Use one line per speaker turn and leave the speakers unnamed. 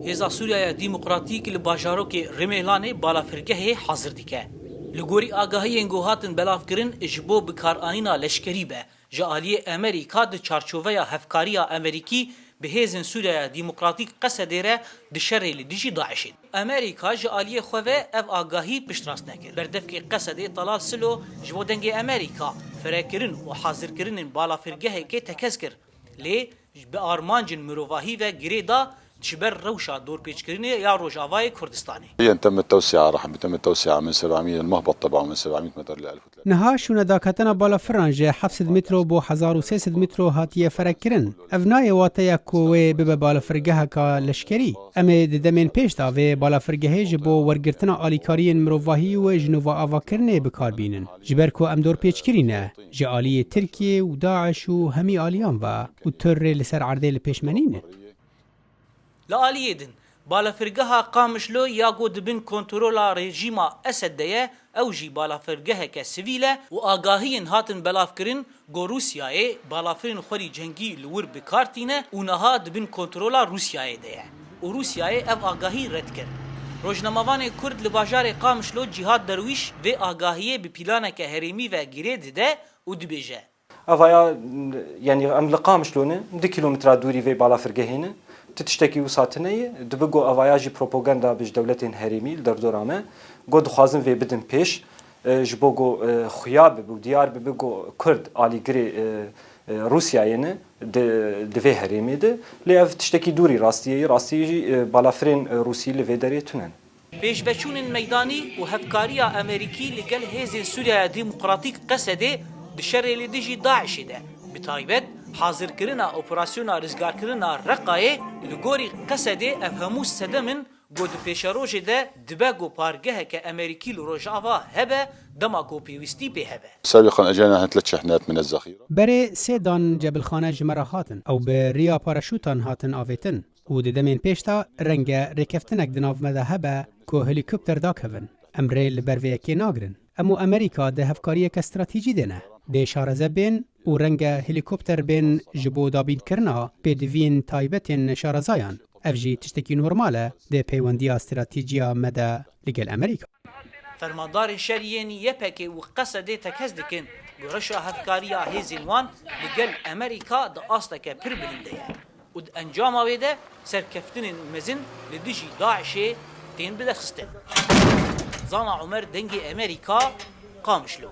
هێزا سووریایە دیموقراتیک li bajarokê Rêmelanê balafirgehê hazir dike. Li gorî agahiyên gohatin belavkirin ji bo bikaranîna leşkerî be ji aliyê Amerîka di çarçoveya hevkariya Amerîkî bi hêzên Sûriyaya Dîmokratîk Qesedê re di şerê li dijî Daişê. Amerîka ji aliyê xwe ve ev agahî piştrast nekir. Berdevkê Qesedê Talal Silo ji bo dengê Amerîka firekirin û hazirkirinên balafirgehekê tekez kir. Lê bi armancên mirovahî ve girê da تشبر روشة دور بيشكريني يا روجافاي كردستاني.
تم التوسعة راح يتم التوسعة من 700 المهبط تبعه من 700 متر ل 1300.
نها شونه داكتنا بالا فرنجه 700 متر بو 1300 متر هاتيه فرکرن. افنای واتیا کوی به بالا فرگه کا لشکری. اما دمن پیش دا و بالا فرگه ج بو ورگرتنا آلیکارین مروواهی و جنوا آواکرنه بکار بینن. جبر کو ام دور پیشکرینه. جالی ترکیه و داعش و همی آلیان و تر لسر عرضه لپیشمنینه.
لآليدن بالافرقها قامشلو ياغو دبن كنترولا ريجيما أسد ديه أو جي بالافرقها كسيفيلة وآقاهين هاتن بلافكرين غو روسياي بالافرين خوري جنگي لور بكارتينه ونها دبن كنترولا روسياي ديه وروسياي اف آقاهي رد كر روجناموان كرد لباجار قامشلو جهاد درويش و آقاهيه بپلانه كهريمي و گريد ده ودبيجه
أفايا يعني أم لقامشلونه 2 كيلومتر دوري في بالافرقهينه تشتكي وساتنه دبقو أفاياجي بروباغندا بج دولتين هرمي لدردورامه قد خوازن في بدن پیش جبوغو خياب بو ديار ببقو كرد آلي گري روسيا ينه دفي هرمي ده لأف تشتكي دوري راستي بالافرين روسي لفي داري تونن
پیشبچونên meydanî û hevkariya Amerîkî li gel hêzên Sûriyaya Dîmokratîk Qesedê di şerê li dijî Daişê de bi taybet hazırkirina operasyona rizgarkirina Reqayê li gorî Qesedê ev hemû sedemin got di pêşerojê de dibe got pargeheke Amerîkî li Rojava hebe dema got pêwîstî pê hebe.
سابقا اجانا 3 شحنات من الذخيره.
بري سيدان جبلخانه جمره هاتن او بريا باراشوتان هاتن آویتن و دمین پیشتا رنگ رکفتنک دناو مذهبه که هلیکوپتر داکهون امره لبرویکی ناگرن امو امریکا ده هفکاری که استراتیجی دینه ده شارزه بین و رنگ هلیکوپتر بین جبو دابین کرنا به دوین تایبتین شارزایان افجی تشتکی نورماله ده پیوندی استراتیجیا مده لگل امریکا
فرماندار شریانی یپکی و قصده تکز دکن گرشا هفکاریا هیزین وان لگل امریکا ده آستکه پر بلنده و انجام ویده سرکفتن مزن لدیجی داعشی دین بدخستن. زانا عمر دنگی امریکا قامشلو.